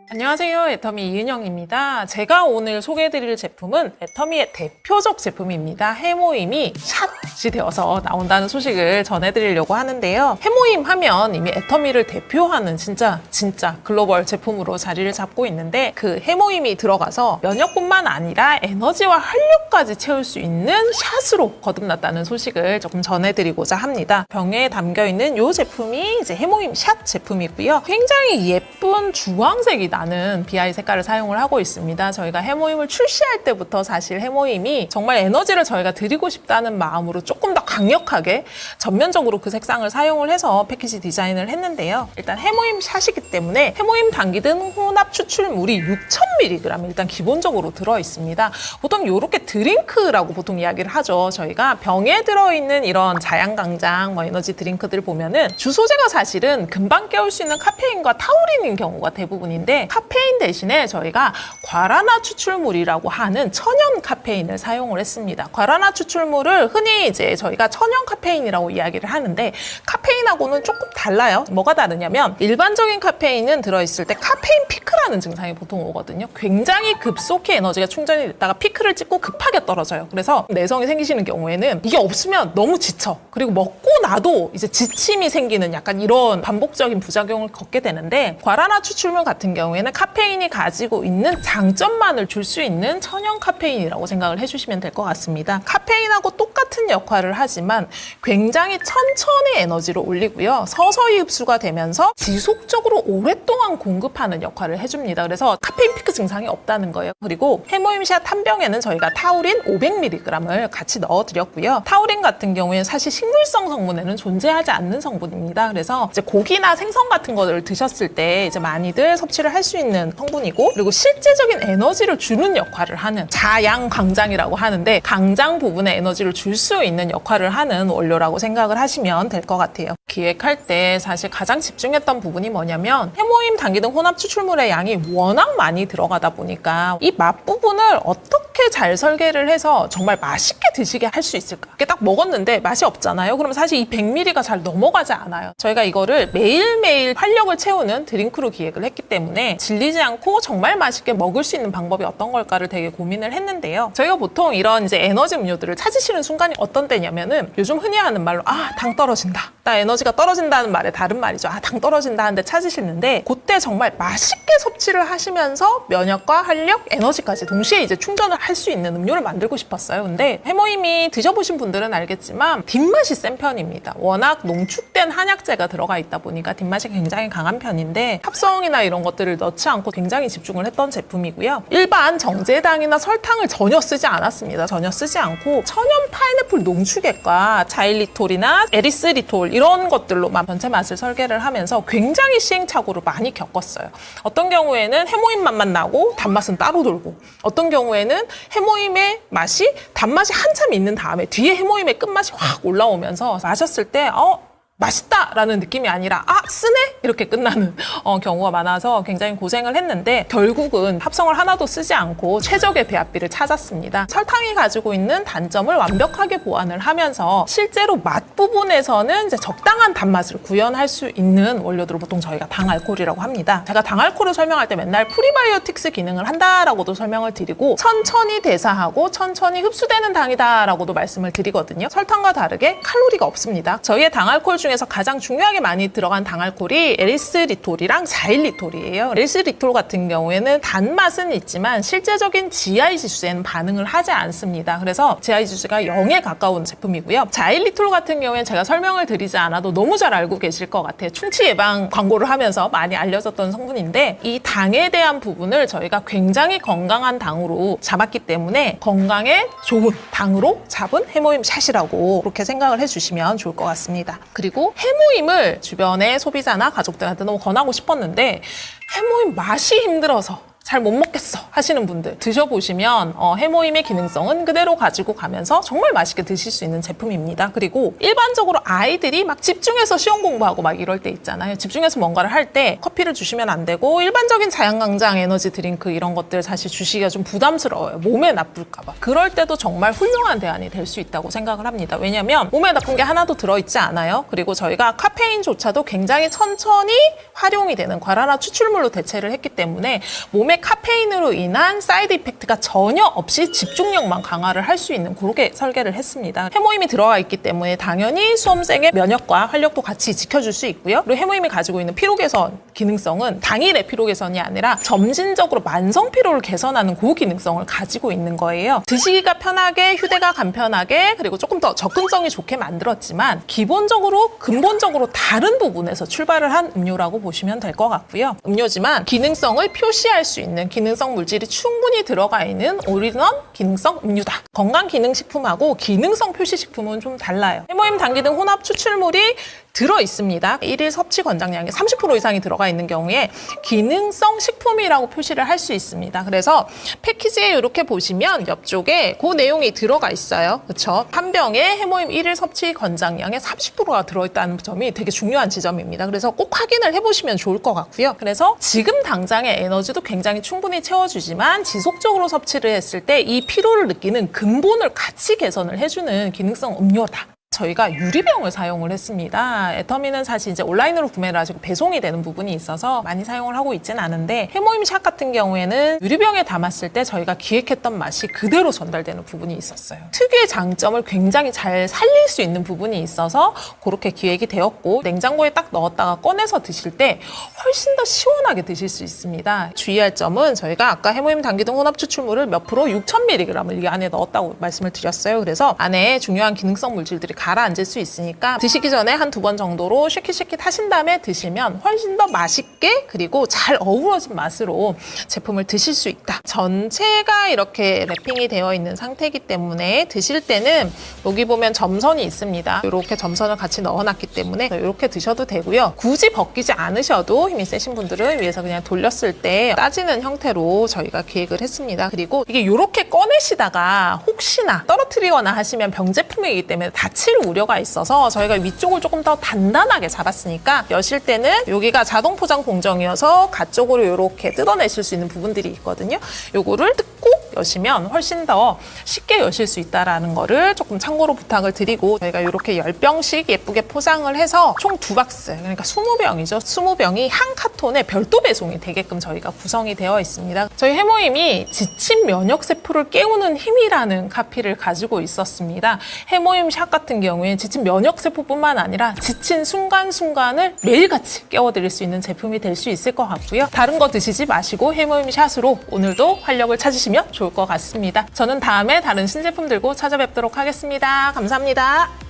안녕하세요. 애터미 이은영입니다. 제가 오늘 소개해드릴 제품은 애터미의 대표적 제품입니다. 해모임이 샷이 되어서 나온다는 소식을 전해드리려고 하는데요. 해모임 하면 이미 애터미를 대표하는 진짜 글로벌 제품으로 자리를 잡고 있는데, 그 해모임이 들어가서 면역뿐만 아니라 에너지와 활력까지 채울 수 있는 샷으로 거듭났다는 소식을 조금 전해드리고자 합니다. 병에 담겨있는 이 제품이 이제 해모임 샷 제품이고요. 굉장히 예쁜 주황색이 나는 BI 색깔을 사용을 하고 있습니다. 저희가 해모임을 출시할 때부터 사실 해모임이 정말 에너지를 저희가 드리고 싶다는 마음으로 조금 더 강력하게 전면적으로 그 색상을 사용을 해서 패키지 디자인을 했는데요. 일단 해모임 샷이기 때문에 해모임 담기든 혼합 추출물이 6000mg 일단 기본적으로 들어있습니다. 보통 이렇게 드링크라고 보통 이야기를 하죠. 저희가 병에 들어있는 이런 자양강장, 에너지 드링크들 보면은 주소재가 사실은 금방 깨울 수 있는 카페인과 타우린인 경우가 대부분인데, 카페인 대신에 저희가 과라나 추출물이라고 하는 천연 카페인을 사용을 했습니다. 과라나 추출물을 흔히 이제 저희가 천연 카페인이라고 이야기를 하는데, 카페인하고는 조금 달라요. 뭐가 다르냐면, 일반적인 카페인은 들어있을 때 카페인 피크라는 증상이 보통 오거든요. 굉장히 급속히 에너지가 충전이 됐다가 피크를 찍고 급하게 떨어져요. 그래서 내성이 생기시는 경우에는 이게 없으면 너무 지쳐. 그리고 먹고 나도 이제 지침이 생기는 약간 이런 반복적인 부작용을 겪게 되는데, 과라나 추출물 같은 경우에는 카페인이 가지고 있는 장점만을 줄 수 있는 천연 카페인이라고 생각을 해주시면 될 것 같습니다. 카페인하고 똑같은 역할을 하지만 굉장히 천천히 에너지를 올리고요. 서서히 흡수가 되면서 지속적으로 오랫동안 공급하는 역할을 해줍니다. 그래서 카페인 피크 증상이 없다는 거예요. 그리고 해모임샷 한 병에는 저희가 타우린 500mg을 같이 넣어드렸고요. 타우린 같은 경우에는 사실 식물성 성분에는 존재하지 않는 성분입니다. 그래서 이제 고기나 생선 같은 거를 드셨을 때 이제 많이들 섭취를 할 수 있는 성분이고, 그리고 실제적인 에너지를 주는 역할을 하는 자양강장이라고 하는데, 강장 부분에 에너지를 줄 수 있는 역할을 하는 원료라고 생각을 하시면 될 것 같아요. 기획할 때 사실 가장 집중했던 부분이 뭐냐면, 해모임 당기등 혼합 추출물의 양이 워낙 많이 들어가다 보니까 이 맛 부분을 어떻게 잘 설계를 해서 정말 맛있게 드시게 할 수 있을까? 이게 딱 먹었는데 맛이 없잖아요. 그러면 사실 이 100ml가 잘 넘어가지 않아요. 저희가 이거를 매일매일 활력을 채우는 드링크로 기획을 했기 때문에 질리지 않고 정말 맛있게 먹을 수 있는 방법이 어떤 걸까를 되게 고민을 했는데요. 저희가 보통 이런 이제 에너지 음료들을 찾으시는 순간이 어떤 때냐면은, 요즘 흔히 하는 말로 당 떨어진다. 나 에너지가 떨어진다는 말에 다른 말이죠. 당 떨어진다 하는데 찾으시는데, 그때 정말 맛있게 섭취를 하시면서 면역과 활력, 에너지까지 동시에 이제 충전을 할 수 있는 음료를 만들고 싶었어요. 근데 해모임이 드셔보신 분들은 알겠지만 뒷맛이 센 편입니다. 워낙 농축된 한약재가 들어가 있다 보니까 뒷맛이 굉장히 강한 편인데, 합성이나 이런 것들을 넣지 않고 굉장히 집중을 했던 제품이고요. 일반 정제당이나 설탕을 전혀 쓰지 않았습니다. 전혀 쓰지 않고 천연 파인애플 농축액과 자일리톨이나 에리스리톨 이런 것들로만 전체 맛을 설계를 하면서 굉장히 시행착오를 많이 겪었어요. 어떤 경우에는 해모임 맛만 나고 단맛은 따로 돌고, 어떤 경우에는 해모임의 맛이 단맛이 한참 있는 다음에 뒤에 해모임의 끝맛이 확 올라오면서 마셨을 때 맛있다라는 느낌이 아니라 쓰네? 이렇게 끝나는 경우가 많아서 굉장히 고생을 했는데, 결국은 합성을 하나도 쓰지 않고 최적의 배합비를 찾았습니다. 설탕이 가지고 있는 단점을 완벽하게 보완을 하면서 실제로 맛 부분에서는 이제 적당한 단맛을 구현할 수 있는 원료들을 보통 저희가 당알코올이라고 합니다. 제가 당알코올을 설명할 때 맨날 프리바이오틱스 기능을 한다라고도 설명을 드리고, 천천히 대사하고 천천히 흡수되는 당이다라고도 말씀을 드리거든요. 설탕과 다르게 칼로리가 없습니다. 저희의 당알코올 중에서 가장 중요하게 많이 들어간 당알코올이 에리스리톨이랑 자일리톨이에요. 에리스리톨 같은 경우에는 단맛은 있지만 실제적인 GI 지수에는 반응을 하지 않습니다. 그래서 GI 지수가 0에 가까운 제품이고요. 자일리톨 같은 경우에는 제가 설명을 드리지 않아도 너무 잘 알고 계실 것 같아요. 충치 예방 광고를 하면서 많이 알려졌던 성분인데, 이 당에 대한 부분을 저희가 굉장히 건강한 당으로 잡았기 때문에 건강에 좋은 당으로 잡은 해모임 샷이라고 그렇게 생각을 해주시면 좋을 것 같습니다. 그리고 해모임을 주변의 소비자나 가족들한테 너무 권하고 싶었는데, 해모임 맛이 힘들어서 잘 못 먹겠어 하시는 분들 드셔보시면 해모임의 기능성은 그대로 가지고 가면서 정말 맛있게 드실 수 있는 제품입니다. 그리고 일반적으로 아이들이 막 집중해서 시험 공부하고 막 이럴 때 있잖아요. 집중해서 뭔가를 할 때 커피를 주시면 안 되고 일반적인 자양강장 에너지 드링크 이런 것들 사실 주시기가 좀 부담스러워요. 몸에 나쁠까 봐. 그럴 때도 정말 훌륭한 대안이 될 수 있다고 생각을 합니다. 왜냐면 몸에 나쁜 게 하나도 들어있지 않아요. 그리고 저희가 카페인조차도 굉장히 천천히 활용이 되는 과라나 추출물로 대체를 했기 때문에 몸에 카페인으로 인한 사이드 이펙트가 전혀 없이 집중력만 강화를 할 수 있는 그렇게 설계를 했습니다. 해모임이 들어가 있기 때문에 당연히 수험생의 면역과 활력도 같이 지켜줄 수 있고요. 그리고 해모임이 가지고 있는 피로 개선 기능성은 당일의 피로 개선이 아니라 점진적으로 만성 피로를 개선하는 그 기능성을 가지고 있는 거예요. 드시기가 편하게, 휴대가 간편하게, 그리고 조금 더 접근성이 좋게 만들었지만 기본적으로 근본적으로 다른 부분에서 출발을 한 음료라고 보시면 될 것 같고요. 음료지만 기능성을 표시할 수 있는 기능성 물질이 충분히 들어가 있는 올인원 기능성 음료다. 건강기능식품하고 기능성 표시식품은 좀 달라요. 해모임, 당기 등 혼합 추출물이 들어있습니다. 1일 섭취 권장량의 30% 이상이 들어가 있는 경우에 기능성 식품이라고 표시를 할 수 있습니다. 그래서 패키지에 이렇게 보시면 옆쪽에 그 내용이 들어가 있어요. 그렇죠? 한 병에 해모임 1일 섭취 권장량의 30%가 들어있다는 점이 되게 중요한 지점입니다. 그래서 꼭 확인을 해보시면 좋을 것 같고요. 그래서 지금 당장의 에너지도 굉장히 충분히 채워주지만 지속적으로 섭취를 했을 때 이 피로를 느끼는 근본을 같이 개선을 해주는 기능성 음료다. 저희가 유리병을 사용을 했습니다. 애터미는 사실 이제 온라인으로 구매를 하시고 배송이 되는 부분이 있어서 많이 사용을 하고 있지는 않은데 해모임 샷 같은 경우에는 유리병에 담았을 때 저희가 기획했던 맛이 그대로 전달되는 부분이 있었어요. 특유의 장점을 굉장히 잘 살릴 수 있는 부분이 있어서 그렇게 기획이 되었고 냉장고에 딱 넣었다가 꺼내서 드실 때 훨씬 더 시원하게 드실 수 있습니다. 주의할 점은 저희가 아까 해모임, 당기 등 혼합 추출물을 몇 프로 6,000mg을 이 안에 넣었다고 말씀을 드렸어요. 그래서 안에 중요한 기능성 물질들이 가라앉을 수 있으니까 드시기 전에 한 2번 정도로 쉐킷쉐킷 하신 다음에 드시면 훨씬 더 맛있게 그리고 잘 어우러진 맛으로 제품을 드실 수 있다. 전체가 이렇게 랩핑이 되어 있는 상태이기 때문에 드실 때는 여기 보면 점선이 있습니다. 이렇게 점선을 같이 넣어놨기 때문에 이렇게 드셔도 되고요. 굳이 벗기지 않으셔도 힘이 세신 분들은 위에서 그냥 돌렸을 때 따지는 형태로 저희가 기획을 했습니다. 그리고 이게 이렇게 꺼내시다가 혹시나 떨어뜨리거나 하시면 병제품이기 때문에 다칠 우려가 있어서 저희가 위쪽을 조금 더 단단하게 잡았으니까 여실 때는 여기가 자동 포장 공정이어서 가쪽으로 이렇게 뜯어내실 수 있는 부분들이 있거든요. 요거를 뜯고 여시면 훨씬 더 쉽게 여실 수 있다는 거를 조금 참고로 부탁을 드리고 저희가 이렇게 10병씩 예쁘게 포장을 해서 총 2박스 그러니까 20병이죠. 20병이 한 카톤에 별도 배송이 되게끔 저희가 구성이 되어 있습니다. 저희 해모임이 지친 면역세포를 깨우는 힘이라는 카피를 가지고 있었습니다. 해모임 샷 같은 경우에 지친 면역세포뿐만 아니라 지친 순간순간을 매일같이 깨워드릴 수 있는 제품이 될 수 있을 것 같고요. 다른 거 드시지 마시고 해모임 샷으로 오늘도 활력을 찾으시면 좋을 것 같습니다. 저는 다음에 다른 신제품 들고 찾아뵙도록 하겠습니다. 감사합니다.